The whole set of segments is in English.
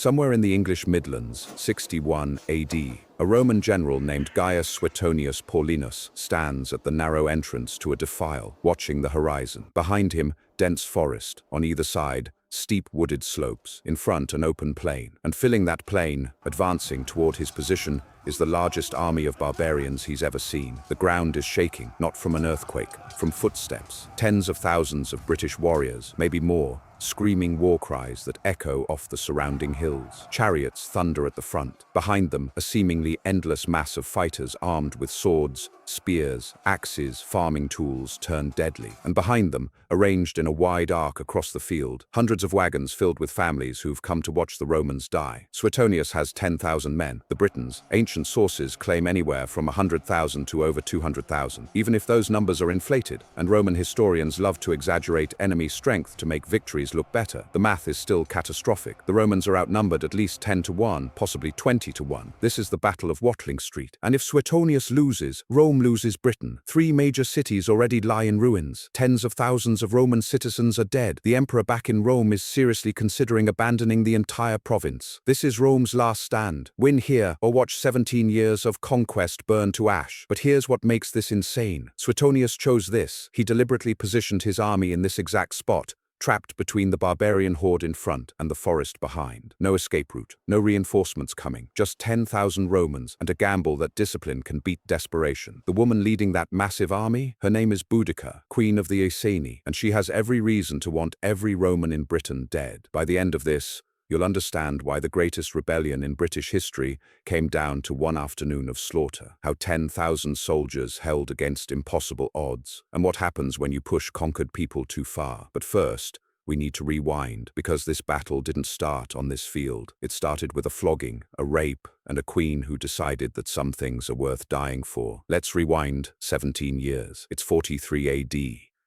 Somewhere in the English Midlands, 61 AD, a Roman general named Gaius Suetonius Paulinus stands at the narrow entrance to a defile, watching the horizon. Behind him, dense forest. On either side, steep wooded slopes. In front, an open plain. And filling that plain, advancing toward his position, is the largest army of barbarians he's ever seen. The ground is shaking, not from an earthquake, from footsteps. Tens of thousands of British warriors, maybe more, screaming war cries that echo off the surrounding hills. Chariots thunder at the front. Behind them, a seemingly endless mass of fighters armed with swords, spears, axes, farming tools turned deadly. And behind them, arranged in a wide arc across the field, hundreds of wagons filled with families who've come to watch the Romans die. Suetonius has 10,000 men. The Britons, ancient sources claim anywhere from 100,000 to over 200,000. Even if those numbers are inflated, and Roman historians love to exaggerate enemy strength to make victories look better, the math is still catastrophic. The Romans are outnumbered at least 10 to 1, possibly 20 to 1. This is the Battle of Watling Street. And if Suetonius loses, Rome loses Britain. 3 major cities already lie in ruins. Tens of thousands of Roman citizens are dead. The emperor back in Rome is seriously considering abandoning the entire province. This is Rome's last stand. Win here or watch 17 years of conquest burn to ash. But here's what makes this insane. Suetonius chose this. He deliberately positioned his army in this exact spot, trapped between the barbarian horde in front and the forest behind. No escape route, no reinforcements coming, just 10,000 Romans and a gamble that discipline can beat desperation. The woman leading that massive army, her name is Boudica, Queen of the Iceni, and she has every reason to want every Roman in Britain dead. By the end of this, you'll understand why the greatest rebellion in British history came down to one afternoon of slaughter, how 10,000 soldiers held against impossible odds, and what happens when you push conquered people too far. But first, we need to rewind, because this battle didn't start on this field. It started with a flogging, a rape, and a queen who decided that some things are worth dying for. Let's rewind 17 years. It's 43 AD.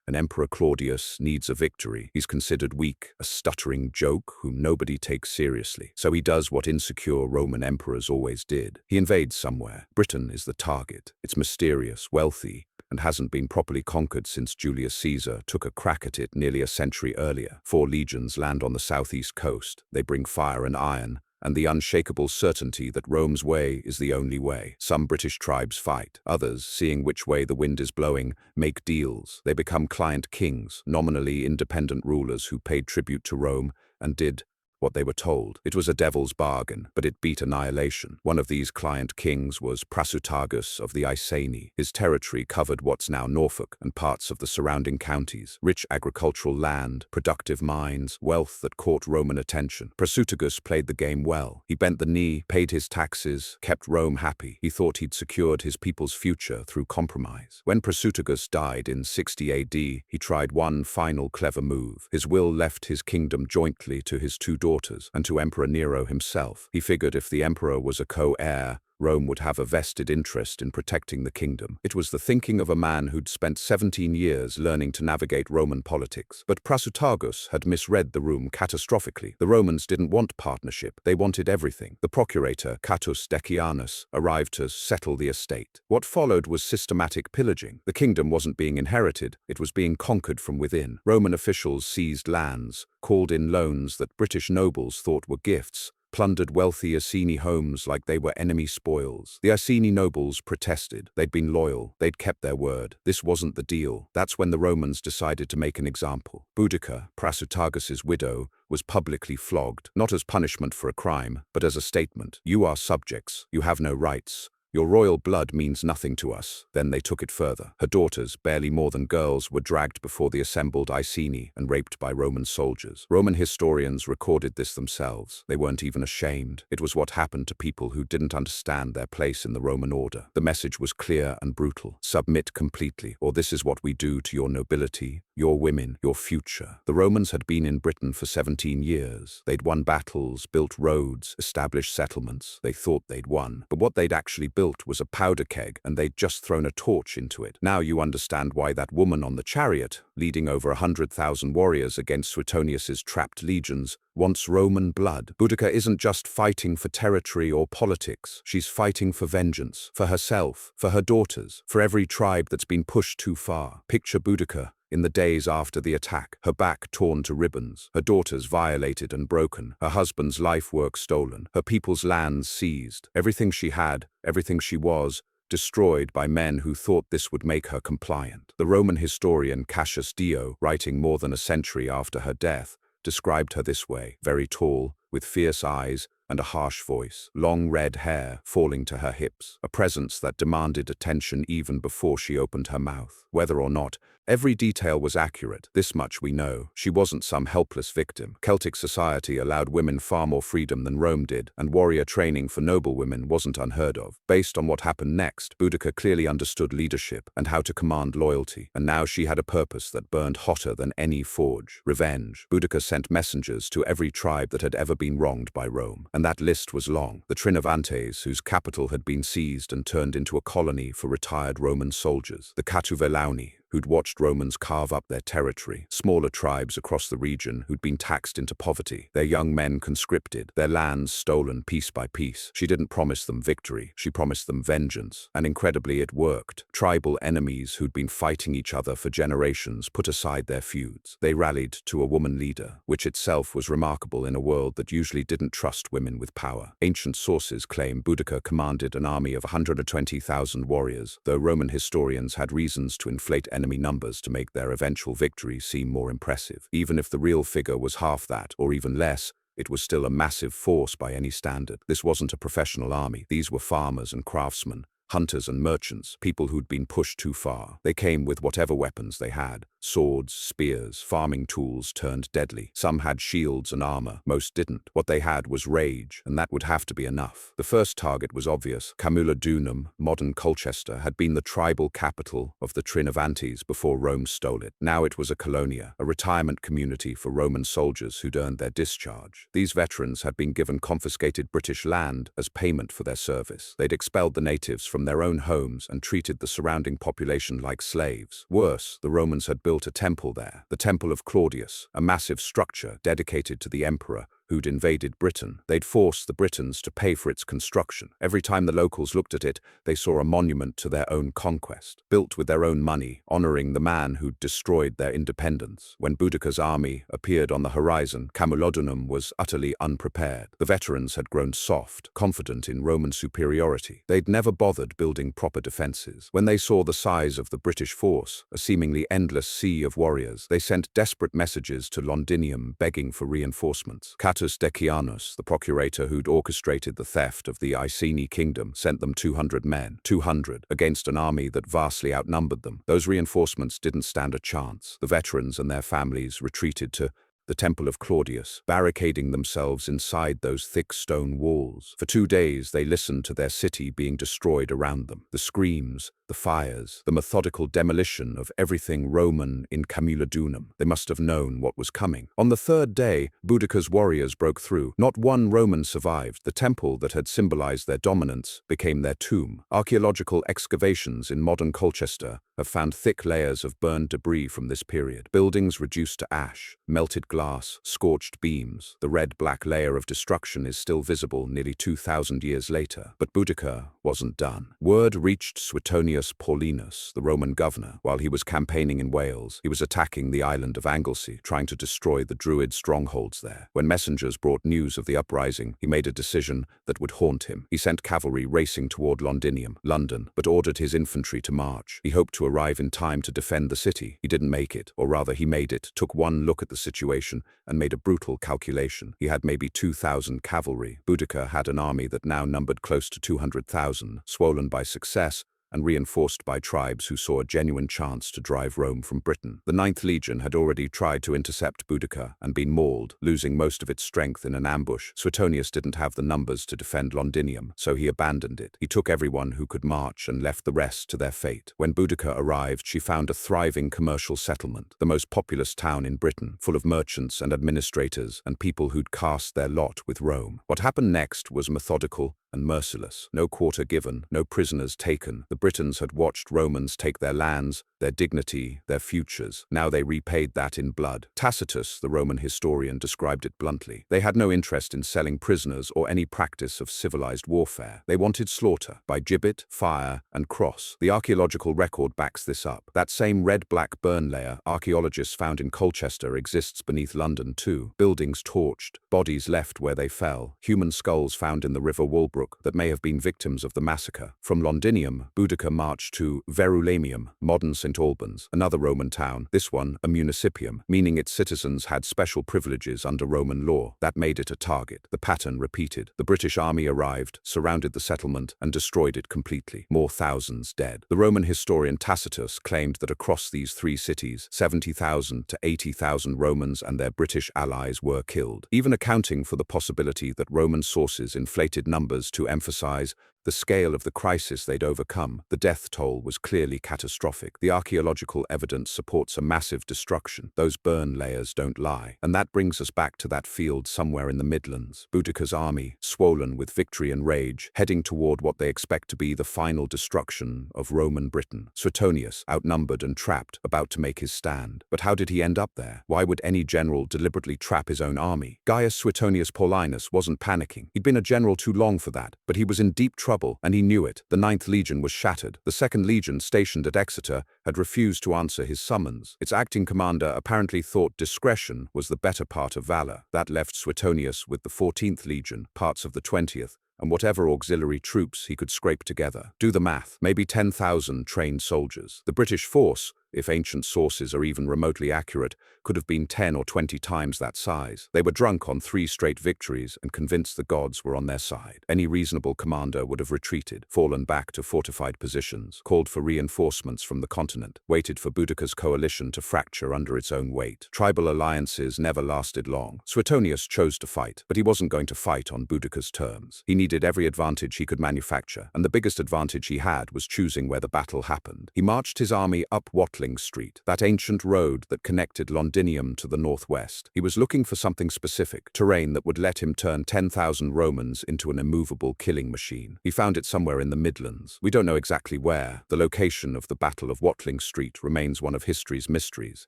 And Emperor Claudius needs a victory. He's considered weak, a stuttering joke whom nobody takes seriously. So he does what insecure Roman emperors always did. He invades somewhere. Britain is the target. It's mysterious, wealthy, and hasn't been properly conquered since Julius Caesar took a crack at it nearly a century earlier. 4 legions land on the southeast coast. They bring fire and iron, and the unshakable certainty that Rome's way is the only way. Some British tribes fight. Others, seeing which way the wind is blowing, make deals. They become client kings, nominally independent rulers who paid tribute to Rome and did what they were told. It was a devil's bargain, but it beat annihilation. One of these client kings was Prasutagus of the Iceni. His territory covered what's now Norfolk and parts of the surrounding counties. Rich agricultural land, productive mines, wealth that caught Roman attention. Prasutagus played the game well. He bent the knee, paid his taxes, kept Rome happy. He thought he'd secured his people's future through compromise. When Prasutagus died in 60 AD, he tried one final clever move. His will left his kingdom jointly to his 2 daughters and to Emperor Nero himself. He figured if the emperor was a co-heir, Rome would have a vested interest in protecting the kingdom. It was the thinking of a man who'd spent 17 years learning to navigate Roman politics. But Prasutagus had misread the room catastrophically. The Romans didn't want partnership. They wanted everything. The procurator, Catus Decianus, arrived to settle the estate. What followed was systematic pillaging. The kingdom wasn't being inherited. It was being conquered from within. Roman officials seized lands, called in loans that British nobles thought were gifts, plundered wealthy Iceni homes like they were enemy spoils. The Iceni nobles protested. They'd been loyal. They'd kept their word. This wasn't the deal. That's when the Romans decided to make an example. Boudica, Prasutagus's widow, was publicly flogged, not as punishment for a crime, but as a statement. You are subjects. You have no rights. Your royal blood means nothing to us. Then they took it further. Her daughters, barely more than girls, were dragged before the assembled Iceni and raped by Roman soldiers. Roman historians recorded this themselves. They weren't even ashamed. It was what happened to people who didn't understand their place in the Roman order. The message was clear and brutal. Submit completely, or this is what we do to your nobility, your women, your future. The Romans had been in Britain for 17 years. They'd won battles, built roads, established settlements. They thought they'd won. But what they'd actually built was a powder keg, and they'd just thrown a torch into it. Now you understand why that woman on the chariot, leading over 100,000 warriors against Suetonius's trapped legions, wants Roman blood. Boudica isn't just fighting for territory or politics. She's fighting for vengeance, for herself, for her daughters, for every tribe that's been pushed too far. Picture Boudica in the days after the attack, her back torn to ribbons, her daughters violated and broken, her husband's life work stolen, her people's lands seized, everything she had, everything she was, destroyed by men who thought this would make her compliant. The Roman historian Cassius Dio, writing more than a century after her death, described her this way: very tall, with fierce eyes and a harsh voice, long red hair falling to her hips, a presence that demanded attention even before she opened her mouth. Whether or not every detail was accurate, this much we know: she wasn't some helpless victim. Celtic society allowed women far more freedom than Rome did, and warrior training for noble women wasn't unheard of. Based on what happened next, Boudica clearly understood leadership and how to command loyalty, and now she had a purpose that burned hotter than any forge: revenge. Boudica sent messengers to every tribe that had ever been wronged by Rome, and that list was long. The Trinovantes, whose capital had been seized and turned into a colony for retired Roman soldiers. The Catuvelauni, who'd watched Romans carve up their territory. Smaller tribes across the region who'd been taxed into poverty, their young men conscripted, their lands stolen piece by piece. She didn't promise them victory, she promised them vengeance. And incredibly, it worked. Tribal enemies who'd been fighting each other for generations put aside their feuds. They rallied to a woman leader, which itself was remarkable in a world that usually didn't trust women with power. Ancient sources claim Boudica commanded an army of 120,000 warriors, though Roman historians had reasons to inflate enemy numbers to make their eventual victory seem more impressive. Even if the real figure was half that, or even less, it was still a massive force by any standard. This wasn't a professional army. These were farmers and craftsmen, hunters and merchants, people who'd been pushed too far. They came with whatever weapons they had: swords, spears, farming tools turned deadly. Some had shields and armor, most didn't. What they had was rage, and that would have to be enough. The first target was obvious. Camulodunum, modern Colchester, had been the tribal capital of the Trinovantes before Rome stole it. Now it was a colonia, a retirement community for Roman soldiers who'd earned their discharge. These veterans had been given confiscated British land as payment for their service. They'd expelled the natives from their own homes and treated the surrounding population like slaves. Worse, the Romans had built a temple there, the Temple of Claudius, a massive structure dedicated to the emperor who'd invaded Britain. They'd forced the Britons to pay for its construction. Every time the locals looked at it, they saw a monument to their own conquest, built with their own money, honoring the man who'd destroyed their independence. When Boudica's army appeared on the horizon, Camulodunum was utterly unprepared. The veterans had grown soft, confident in Roman superiority. They'd never bothered building proper defenses. When they saw the size of the British force, a seemingly endless sea of warriors, they sent desperate messages to Londinium begging for reinforcements. Catus Decianus, the procurator who'd orchestrated the theft of the Iceni kingdom, sent them 200 men. 200 against an army that vastly outnumbered them. Those reinforcements didn't stand a chance. The veterans and their families retreated to the Temple of Claudius, barricading themselves inside those thick stone walls. For 2 days they listened to their city being destroyed around them. The screams, the fires, the methodical demolition of everything Roman in Camulodunum. They must have known what was coming. On the third day, Boudica's warriors broke through. Not one Roman survived. The temple that had symbolized their dominance became their tomb. Archaeological excavations in modern Colchester have found thick layers of burned debris from this period. Buildings reduced to ash, melted glass, scorched beams. The red-black layer of destruction is still visible nearly 2,000 years later. But Boudica wasn't done. Word reached Suetonius Paulinus, the Roman governor. While he was campaigning in Wales, he was attacking the island of Anglesey, trying to destroy the Druid strongholds there. When messengers brought news of the uprising, he made a decision that would haunt him. He sent cavalry racing toward Londinium, London, but ordered his infantry to march. He hoped to arrive in time to defend the city. He didn't make it, or rather he made it, took one look at the situation, and made a brutal calculation. He had maybe 2,000 cavalry. Boudica had an army that now numbered close to 200,000, swollen by success and reinforced by tribes who saw a genuine chance to drive Rome from Britain. The 9th Legion had already tried to intercept Boudica and been mauled, losing most of its strength in an ambush. Suetonius didn't have the numbers to defend Londinium, so he abandoned it. He took everyone who could march and left the rest to their fate. When Boudica arrived, she found a thriving commercial settlement, the most populous town in Britain, full of merchants and administrators and people who'd cast their lot with Rome. What happened next was methodical and merciless. No quarter given, no prisoners taken. The Britons had watched Romans take their lands, their dignity, their futures. Now they repaid that in blood. Tacitus, the Roman historian, described it bluntly. They had no interest in selling prisoners or any practice of civilized warfare. They wanted slaughter, by gibbet, fire, and cross. The archaeological record backs this up. That same red-black burn layer archaeologists found in Colchester exists beneath London too. Buildings torched, bodies left where they fell, human skulls found in the river Walbrook that may have been victims of the massacre. From Londinium, Boudica marched to Verulamium, modern St. Albans, another Roman town, this one a municipium, meaning its citizens had special privileges under Roman law. That made it a target. The pattern repeated. The British army arrived, surrounded the settlement, and destroyed it completely. More thousands dead. The Roman historian Tacitus claimed that across these three cities, 70,000 to 80,000 Romans and their British allies were killed, even accounting for the possibility that Roman sources inflated numbers to emphasize the scale of the crisis they'd overcome. The death toll was clearly catastrophic. The archaeological evidence supports a massive destruction. Those burn layers don't lie. And that brings us back to that field somewhere in the Midlands. Boudica's army, swollen with victory and rage, heading toward what they expect to be the final destruction of Roman Britain. Suetonius, outnumbered and trapped, about to make his stand. But how did he end up there? Why would any general deliberately trap his own army? Gaius Suetonius Paulinus wasn't panicking. He'd been a general too long for that, but he was in deep trouble, and he knew it. The 9th Legion was shattered. The 2nd Legion, stationed at Exeter, had refused to answer his summons. Its acting commander apparently thought discretion was the better part of valor. That left Suetonius with the 14th Legion, parts of the 20th, and whatever auxiliary troops he could scrape together. Do the math. Maybe 10,000 trained soldiers. The British force, if ancient sources are even remotely accurate, could have been 10 or 20 times that size. They were drunk on 3 straight victories and convinced the gods were on their side. Any reasonable commander would have retreated, fallen back to fortified positions, called for reinforcements from the continent, waited for Boudica's coalition to fracture under its own weight. Tribal alliances never lasted long. Suetonius chose to fight, but he wasn't going to fight on Boudica's terms. He needed every advantage he could manufacture, and the biggest advantage he had was choosing where the battle happened. He marched his army up Watling Street, that ancient road that connected Londinium to the northwest. He was looking for something specific, terrain that would let him turn 10,000 Romans into an immovable killing machine. He found it somewhere in the Midlands. We don't know exactly where. The location of the Battle of Watling Street remains one of history's mysteries.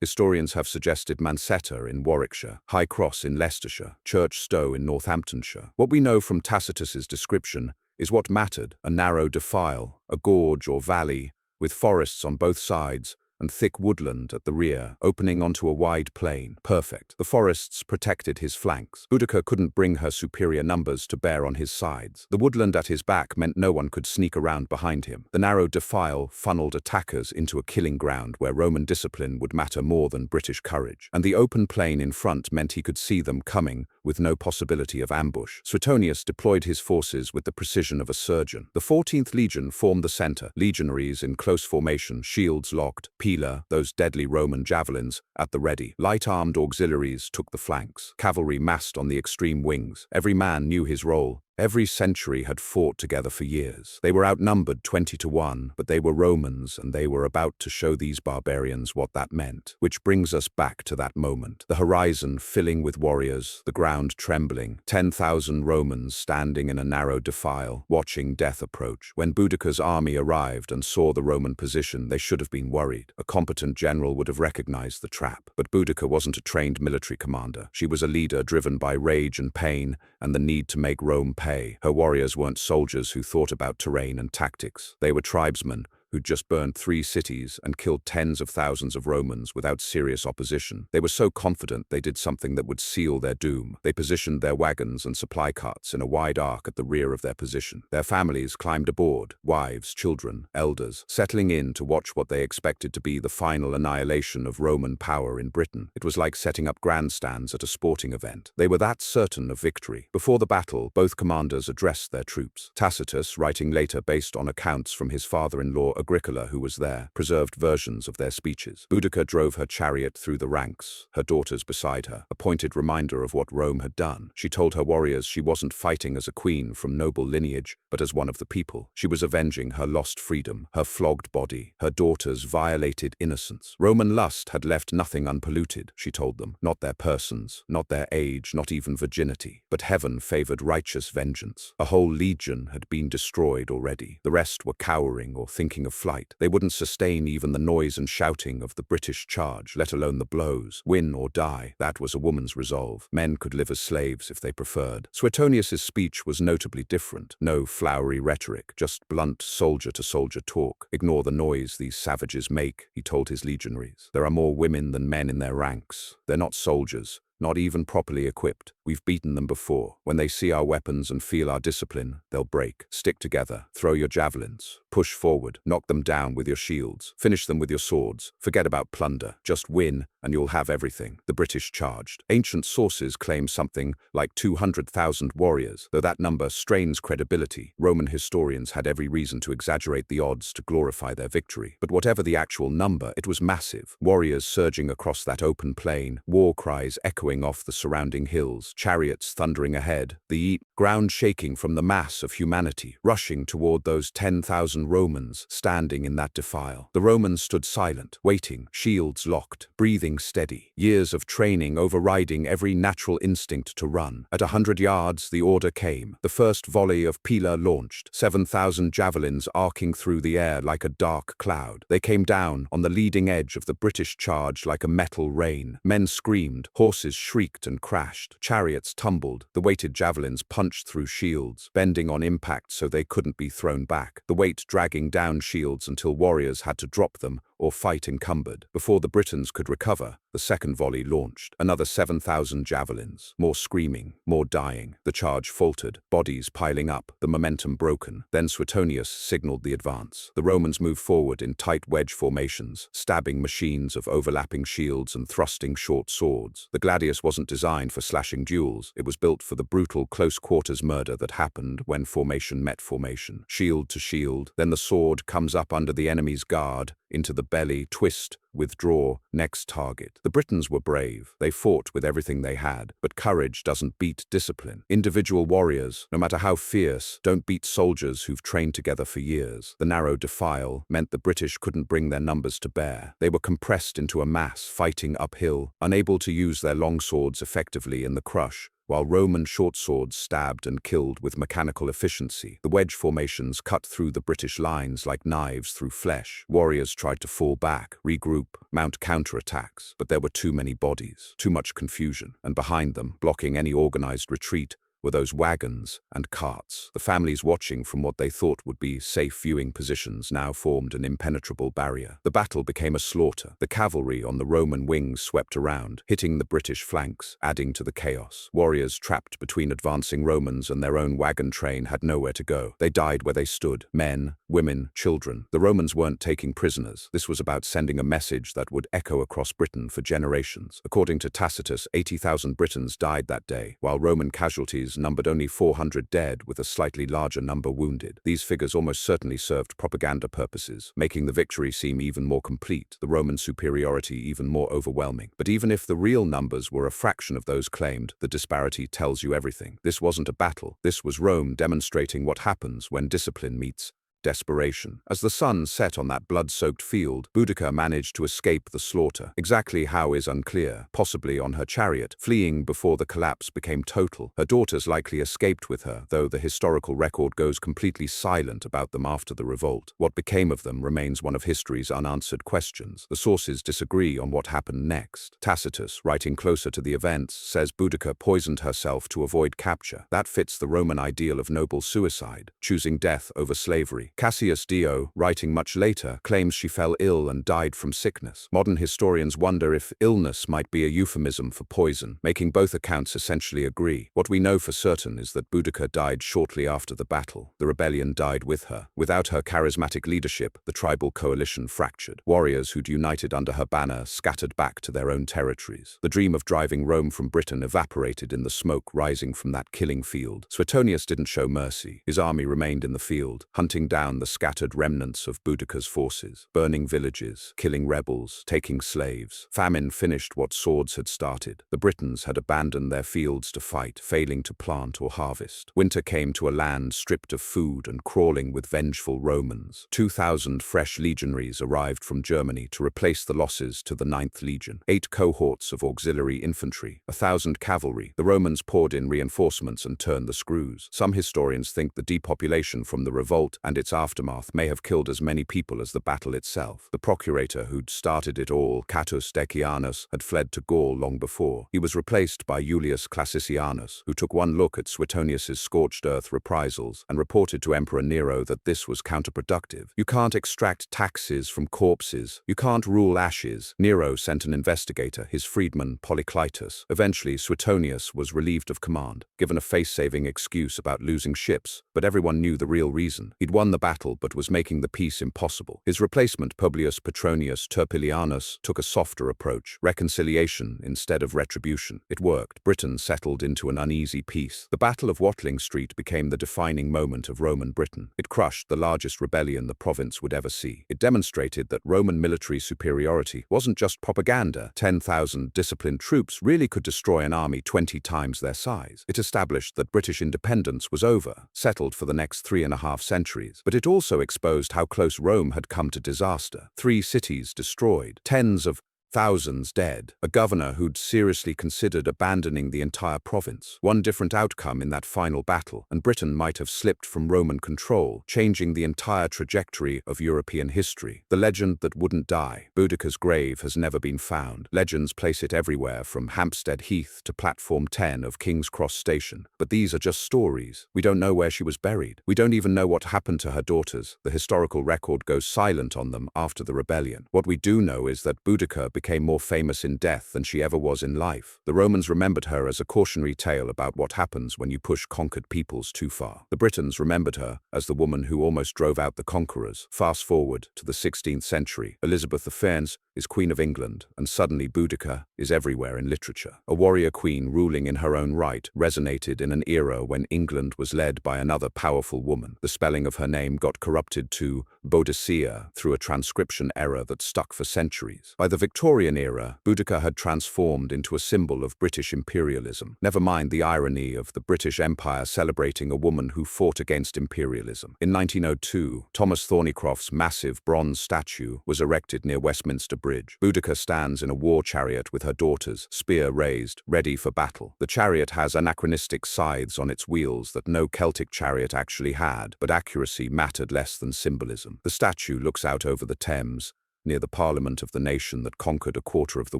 Historians have suggested Mansetta in Warwickshire, High Cross in Leicestershire, Church Stowe in Northamptonshire. What we know from Tacitus's description is what mattered: a narrow defile, a gorge or valley, with forests on both sides, and thick woodland at the rear, opening onto a wide plain. Perfect. The forests protected his flanks. Boudica couldn't bring her superior numbers to bear on his sides. The woodland at his back meant no one could sneak around behind him. The narrow defile funneled attackers into a killing ground where Roman discipline would matter more than British courage. And the open plain in front meant he could see them coming, with no possibility of ambush. Suetonius deployed his forces with the precision of a surgeon. The 14th Legion formed the center, legionaries in close formation, shields locked, pila, those deadly Roman javelins, at the ready. Light-armed auxiliaries took the flanks. Cavalry massed on the extreme wings. Every man knew his role. Every century had fought together for years. They were outnumbered 20-1, but they were Romans, and they were about to show these barbarians what that meant. Which brings us back to that moment. The horizon filling with warriors, the ground trembling, 10,000 Romans standing in a narrow defile, watching death approach. When Boudica's army arrived and saw the Roman position, they should have been worried. A competent general would have recognized the trap. But Boudica wasn't a trained military commander. She was a leader driven by rage and pain, and the need to make Rome pay. Her warriors weren't soldiers who thought about terrain and tactics. They were tribesmen who'd just burned 3 cities and killed tens of thousands of Romans without serious opposition. They were so confident they did something that would seal their doom. They positioned their wagons and supply carts in a wide arc at the rear of their position. Their families climbed aboard, wives, children, elders, settling in to watch what they expected to be the final annihilation of Roman power in Britain. It was like setting up grandstands at a sporting event. They were that certain of victory. Before the battle, both commanders addressed their troops. Tacitus, writing later based on accounts from his father-in-law, Agricola, who was there, preserved versions of their speeches. Boudica drove her chariot through the ranks, her daughters beside her, a pointed reminder of what Rome had done. She told her warriors she wasn't fighting as a queen from noble lineage, but as one of the people. She was avenging her lost freedom, her flogged body, her daughter's violated innocence. Roman lust had left nothing unpolluted, she told them. Not their persons, not their age, not even virginity. But heaven favored righteous vengeance. A whole legion had been destroyed already. The rest were cowering or thinking of flight. They wouldn't sustain even the noise and shouting of the British charge, let alone the blows. Win or die, that was a woman's resolve. Men could live as slaves if they preferred. Suetonius's speech was notably different. No flowery rhetoric, just blunt soldier-to-soldier talk. Ignore the noise these savages make, he told his legionaries. There are more women than men in their ranks. They're not soldiers, not even properly equipped. We've beaten them before. When they see our weapons and feel our discipline, they'll break. Stick together. Throw your javelins. Push forward. Knock them down with your shields. Finish them with your swords. Forget about plunder. Just win, and you'll have everything. The British charged. Ancient sources claim something like 200,000 warriors, though that number strains credibility. Roman historians had every reason to exaggerate the odds to glorify their victory. But whatever the actual number, it was massive. Warriors surging across that open plain, war cries echoing off the surrounding hills, chariots thundering ahead, the ground shaking from the mass of humanity, rushing toward those 10,000 Romans standing in that defile. The Romans stood silent, waiting, shields locked, breathing steady, years of training overriding every natural instinct to run. At 100 yards, the order came. The first volley of pila launched, 7,000 javelins arcing through the air like a dark cloud. They came down on the leading edge of the British charge like a metal rain. Men screamed, horses shrieked and crashed, chariots tumbled, the weighted javelins punched through shields, bending on impact so they couldn't be thrown back, the weight dragging down shields until warriors had to drop them or fight encumbered. Before the Britons could recover, the second volley launched. Another 7,000 javelins. More screaming, more dying. The charge faltered, bodies piling up, the momentum broken. Then Suetonius signaled the advance. The Romans moved forward in tight wedge formations, stabbing machines of overlapping shields and thrusting short swords. The gladius wasn't designed for slashing duels. It was built for the brutal close-quarters murder that happened when formation met formation. Shield to shield, then the sword comes up under the enemy's guard, into the belly, twist, withdraw, next target. The Britons were brave. They fought with everything they had, but courage doesn't beat discipline. Individual warriors, no matter how fierce, don't beat soldiers who've trained together for years. The narrow defile meant the British couldn't bring their numbers to bear. They were compressed into a mass, fighting uphill, unable to use their long swords effectively in the crush, while Roman short swords stabbed and killed with mechanical efficiency. The wedge formations cut through the British lines like knives through flesh. Warriors tried to fall back, regroup, mount counterattacks, but there were too many bodies, too much confusion, and behind them, blocking any organized retreat, were those wagons and carts. The families watching from what they thought would be safe viewing positions now formed an impenetrable barrier. The battle became a slaughter. The cavalry on the Roman wings swept around, hitting the British flanks, adding to the chaos. Warriors trapped between advancing Romans and their own wagon train had nowhere to go. They died where they stood. Men, women, children. The Romans weren't taking prisoners. This was about sending a message that would echo across Britain for generations. According to Tacitus, 80,000 Britons died that day, while Roman casualties numbered only 400 dead with a slightly larger number wounded. These figures almost certainly served propaganda purposes, making the victory seem even more complete, the Roman superiority even more overwhelming. But even if the real numbers were a fraction of those claimed, the disparity tells you everything. This wasn't a battle. This was Rome demonstrating what happens when discipline meets desperation. As the sun set on that blood-soaked field, Boudica managed to escape the slaughter. Exactly how is unclear, possibly on her chariot, fleeing before the collapse became total. Her daughters likely escaped with her, though the historical record goes completely silent about them after the revolt. What became of them remains one of history's unanswered questions. The sources disagree on what happened next. Tacitus, writing closer to the events, says Boudica poisoned herself to avoid capture. That fits the Roman ideal of noble suicide, choosing death over slavery. Cassius Dio, writing much later, claims she fell ill and died from sickness. Modern historians wonder if illness might be a euphemism for poison, making both accounts essentially agree. What we know for certain is that Boudica died shortly after the battle. The rebellion died with her. Without her charismatic leadership, the tribal coalition fractured. Warriors who'd united under her banner scattered back to their own territories. The dream of driving Rome from Britain evaporated in the smoke rising from that killing field. Suetonius didn't show mercy. His army remained in the field, hunting down down the scattered remnants of Boudica's forces, burning villages, killing rebels, taking slaves. Famine finished what swords had started. The Britons had abandoned their fields to fight, failing to plant or harvest. Winter came to a land stripped of food and crawling with vengeful Romans. 2,000 fresh legionaries arrived from Germany to replace the losses to the 9th Legion. 8 cohorts of auxiliary infantry, 1,000 cavalry. The Romans poured in reinforcements and turned the screws. Some historians think the depopulation from the revolt and its aftermath may have killed as many people as the battle itself. The procurator who'd started it all, Catus Decianus, had fled to Gaul long before. He was replaced by Julius Classicianus, who took one look at Suetonius's scorched earth reprisals and reported to Emperor Nero that this was counterproductive. You can't extract taxes from corpses. You can't rule ashes. Nero sent an investigator, his freedman Polyclitus. Eventually, Suetonius was relieved of command, given a face-saving excuse about losing ships, but everyone knew the real reason. He'd won the battle but was making the peace impossible. His replacement, Publius Petronius Turpilianus, took a softer approach, reconciliation instead of retribution. It worked. Britain settled into an uneasy peace. The Battle of Watling Street became the defining moment of Roman Britain. It crushed the largest rebellion the province would ever see. It demonstrated that Roman military superiority wasn't just propaganda. 10,000 disciplined troops really could destroy an army 20 times their size. It established that British independence was over, settled for the next 3.5 centuries. But it also exposed how close Rome had come to disaster. 3 cities destroyed, tens of thousands dead, a governor who'd seriously considered abandoning the entire province. One different outcome in that final battle, and Britain might have slipped from Roman control, changing the entire trajectory of European history. The legend that wouldn't die. Boudica's grave has never been found. Legends place it everywhere from Hampstead Heath to Platform 10 of King's Cross Station. But these are just stories. We don't know where she was buried. We don't even know what happened to her daughters. The historical record goes silent on them after the rebellion. What we do know is that Boudica became more famous in death than she ever was in life. The Romans remembered her as a cautionary tale about what happens when you push conquered peoples too far. The Britons remembered her as the woman who almost drove out the conquerors. Fast forward to the 16th century. Elizabeth the Fair is Queen of England, and suddenly Boudica is everywhere in literature. A warrior queen ruling in her own right resonated in an era when England was led by another powerful woman. The spelling of her name got corrupted to Boadicea through a transcription error that stuck for centuries. By the Victorian era, Boudica had transformed into a symbol of British imperialism. Never mind the irony of the British Empire celebrating a woman who fought against imperialism. In 1902, Thomas Thornycroft's massive bronze statue was erected near Westminster Bridge. Boudica stands in a war chariot with her daughters, spear raised, ready for battle. The chariot has anachronistic scythes on its wheels that no Celtic chariot actually had, but accuracy mattered less than symbolism. The statue looks out over the Thames, near the parliament of the nation that conquered a quarter of the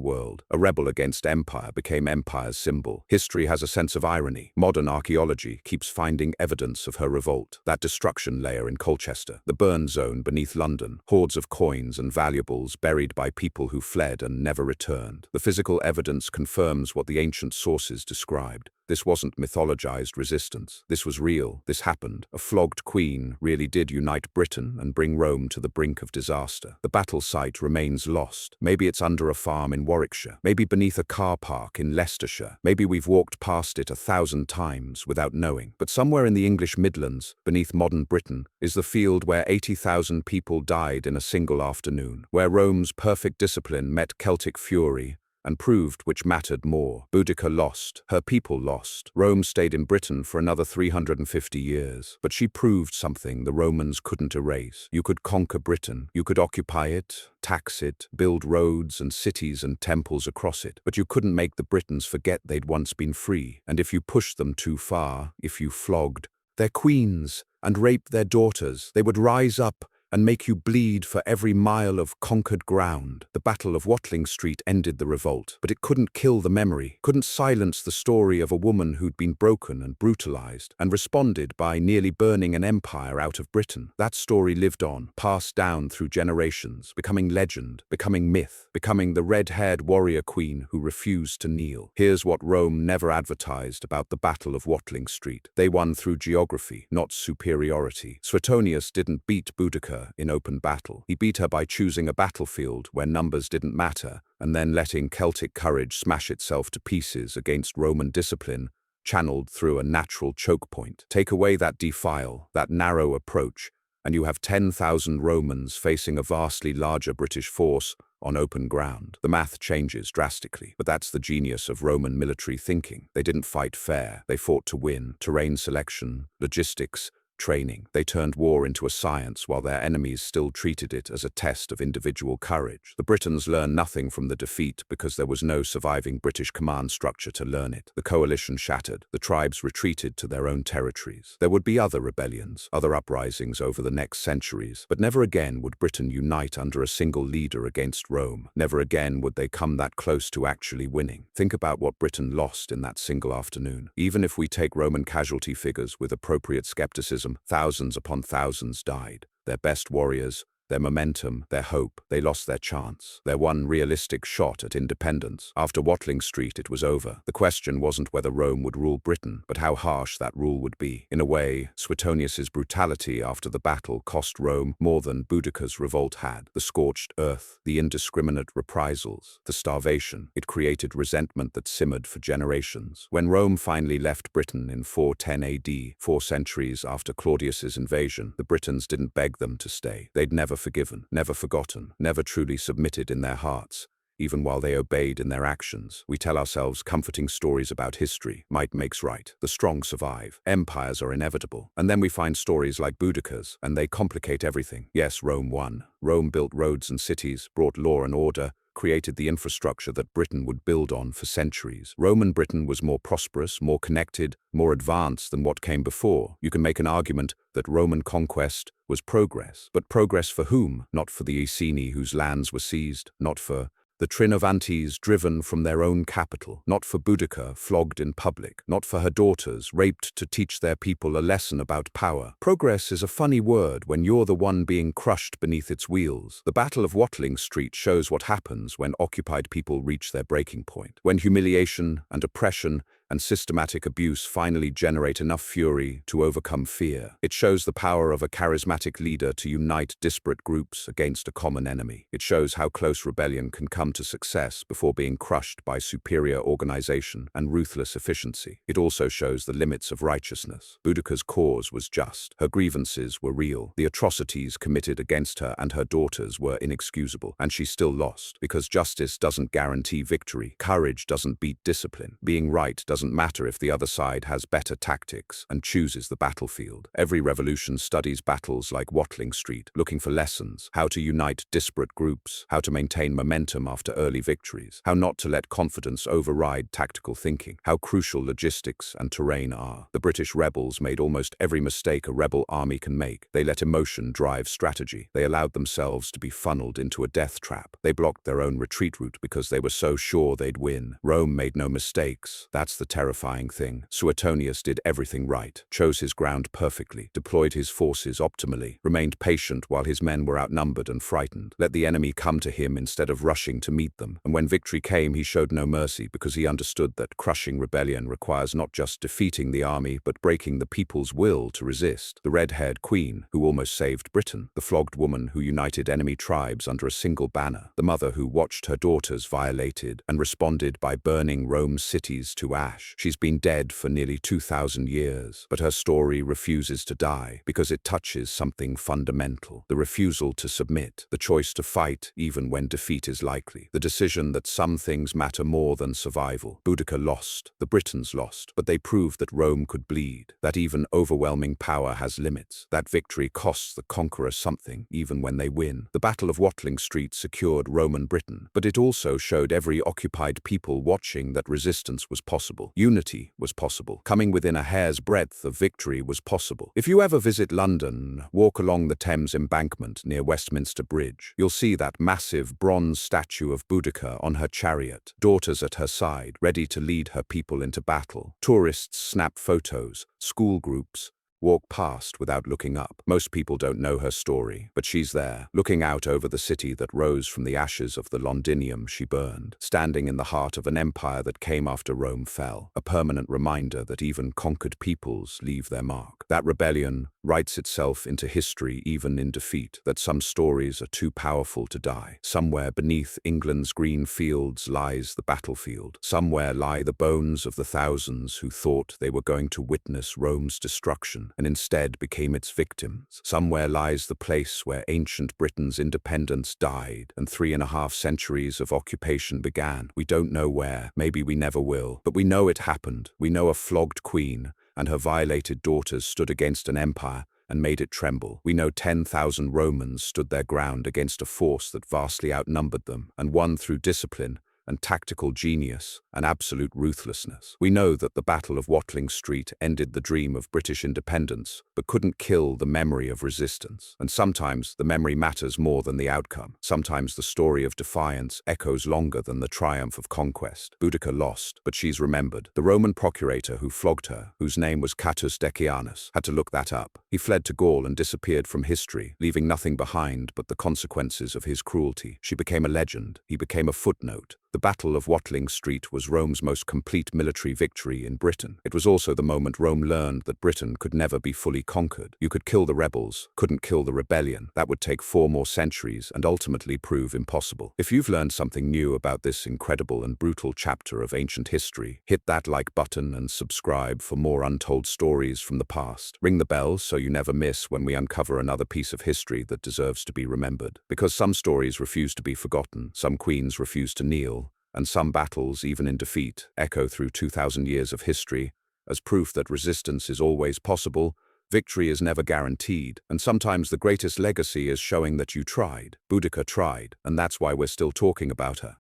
world. A rebel against empire became empire's symbol. History has a sense of irony. Modern archaeology keeps finding evidence of her revolt. That destruction layer in Colchester, the burn zone beneath London, hordes of coins and valuables buried by people who fled and never returned. The physical evidence confirms what the ancient sources described. This wasn't mythologized resistance. This was real. This happened. A flogged queen really did unite Britain and bring Rome to the brink of disaster. The battle site remains lost. Maybe it's under a farm in Warwickshire. Maybe beneath a car park in Leicestershire. Maybe we've walked past it 1,000 times without knowing. But somewhere in the English Midlands, beneath modern Britain, is the field where 80,000 people died in a single afternoon, where Rome's perfect discipline met Celtic fury and proved which mattered more. Boudica lost. Her people lost. Rome stayed in Britain for another 350 years. But she proved something the Romans couldn't erase. You could conquer Britain. You could occupy it, tax it, build roads and cities and temples across it. But you couldn't make the Britons forget they'd once been free. And if you pushed them too far, if you flogged their queens and raped their daughters, they would rise up and make you bleed for every mile of conquered ground. The Battle of Watling Street ended the revolt, but it couldn't kill the memory, couldn't silence the story of a woman who'd been broken and brutalized, and responded by nearly burning an empire out of Britain. That story lived on, passed down through generations, becoming legend, becoming myth, becoming the red-haired warrior queen who refused to kneel. Here's what Rome never advertised about the Battle of Watling Street. They won through geography, not superiority. Suetonius didn't beat Boudica in open battle. He beat her by choosing a battlefield where numbers didn't matter, and then letting Celtic courage smash itself to pieces against Roman discipline, channeled through a natural choke point. Take away that defile, that narrow approach, and you have 10,000 Romans facing a vastly larger British force on open ground. The math changes drastically, but that's the genius of Roman military thinking. They didn't fight fair, they fought to win. Terrain selection, logistics, training. They turned war into a science while their enemies still treated it as a test of individual courage. The Britons learned nothing from the defeat because there was no surviving British command structure to learn it. The coalition shattered. The tribes retreated to their own territories. There would be other rebellions, other uprisings over the next centuries, but never again would Britain unite under a single leader against Rome. Never again would they come that close to actually winning. Think about what Britain lost in that single afternoon. Even if we take Roman casualty figures with appropriate skepticism, thousands upon thousands died. Their best warriors, their momentum, their hope. They lost their chance, their one realistic shot at independence. After Watling Street, it was over. The question wasn't whether Rome would rule Britain, but how harsh that rule would be. In a way, Suetonius's brutality after the battle cost Rome more than Boudica's revolt had. The scorched earth, the indiscriminate reprisals, the starvation. It created resentment that simmered for generations. When Rome finally left Britain in 410 AD, 4 centuries after Claudius's invasion, the Britons didn't beg them to stay. They'd never forgiven, never forgotten, never truly submitted in their hearts, even while they obeyed in their actions. We tell ourselves comforting stories about history. Might makes right. The strong survive. Empires are inevitable. And then we find stories like Boudica's, and they complicate everything. Yes, Rome won. Rome built roads and cities, brought law and order, created the infrastructure that Britain would build on for centuries. Roman Britain was more prosperous, more connected, more advanced than what came before. You can make an argument that Roman conquest was progress. But progress for whom? Not for the Iceni whose lands were seized, not for the Trinovantes driven from their own capital, not for Boudica flogged in public, not for her daughters raped to teach their people a lesson about power. Progress is a funny word when you're the one being crushed beneath its wheels. The Battle of Watling Street shows what happens when occupied people reach their breaking point, when humiliation and oppression and systematic abuse finally generate enough fury to overcome fear. It shows the power of a charismatic leader to unite disparate groups against a common enemy. It shows how close rebellion can come to success before being crushed by superior organization and ruthless efficiency. It also shows the limits of righteousness. Boudica's cause was just. Her grievances were real. The atrocities committed against her and her daughters were inexcusable, and she still lost. Because justice doesn't guarantee victory. Courage doesn't beat discipline. Being right doesn't matter if the other side has better tactics and chooses the battlefield. Every revolution studies battles like Watling Street, looking for lessons, how to unite disparate groups, how to maintain momentum after early victories, how not to let confidence override tactical thinking, how crucial logistics and terrain are. The British rebels made almost every mistake a rebel army can make. They let emotion drive strategy. They allowed themselves to be funneled into a death trap. They blocked their own retreat route because they were so sure they'd win. Rome made no mistakes. That's the terrifying thing. Suetonius did everything right, chose his ground perfectly, deployed his forces optimally, remained patient while his men were outnumbered and frightened, let the enemy come to him instead of rushing to meet them. And when victory came, he showed no mercy because he understood that crushing rebellion requires not just defeating the army, but breaking the people's will to resist. The red-haired queen, who almost saved Britain, the flogged woman who united enemy tribes under a single banner, the mother who watched her daughters violated and responded by burning Rome's cities to ash. She's been dead for nearly 2,000 years, but her story refuses to die because it touches something fundamental. The refusal to submit, the choice to fight even when defeat is likely, the decision that some things matter more than survival. Boudica lost, the Britons lost, but they proved that Rome could bleed, that even overwhelming power has limits, that victory costs the conqueror something even when they win. The Battle of Watling Street secured Roman Britain, but it also showed every occupied people watching that resistance was possible. Unity was possible. Coming within a hair's breadth of victory was possible. If you ever visit London, walk along the Thames embankment near Westminster Bridge. You'll see that massive bronze statue of Boudica on her chariot, daughters at her side, ready to lead her people into battle. Tourists snap photos, school groups walk past without looking up. Most people don't know her story, but she's there, looking out over the city that rose from the ashes of the Londinium she burned, standing in the heart of an empire that came after Rome fell, a permanent reminder that even conquered peoples leave their mark. That rebellion, writes itself into history even in defeat, that some stories are too powerful to die. Somewhere beneath England's green fields lies the battlefield. Somewhere lie the bones of the thousands who thought they were going to witness Rome's destruction and instead became its victims. Somewhere lies the place where ancient Britain's independence died and 3.5 centuries of occupation began. We don't know where, maybe we never will, but we know it happened. We know a flogged queen and her violated daughters stood against an empire and made it tremble. We know 10,000 Romans stood their ground against a force that vastly outnumbered them and won through discipline and tactical genius and absolute ruthlessness. We know that the Battle of Watling Street ended the dream of British independence, but couldn't kill the memory of resistance. And sometimes the memory matters more than the outcome. Sometimes the story of defiance echoes longer than the triumph of conquest. Boudica lost, but she's remembered. The Roman procurator who flogged her, whose name was Catus Decianus, had to look that up. He fled to Gaul and disappeared from history, leaving nothing behind but the consequences of his cruelty. She became a legend. He became a footnote. The Battle of Watling Street was Rome's most complete military victory in Britain. It was also the moment Rome learned that Britain could never be fully conquered. You could kill the rebels, couldn't kill the rebellion. That would take 4 more centuries and ultimately prove impossible. If you've learned something new about this incredible and brutal chapter of ancient history, hit that like button and subscribe for more untold stories from the past. Ring the bell so you never miss when we uncover another piece of history that deserves to be remembered. Because some stories refuse to be forgotten, some queens refuse to kneel, and some battles, even in defeat, echo through 2,000 years of history as proof that resistance is always possible, victory is never guaranteed, and sometimes the greatest legacy is showing that you tried. Boudica tried, and that's why we're still talking about her.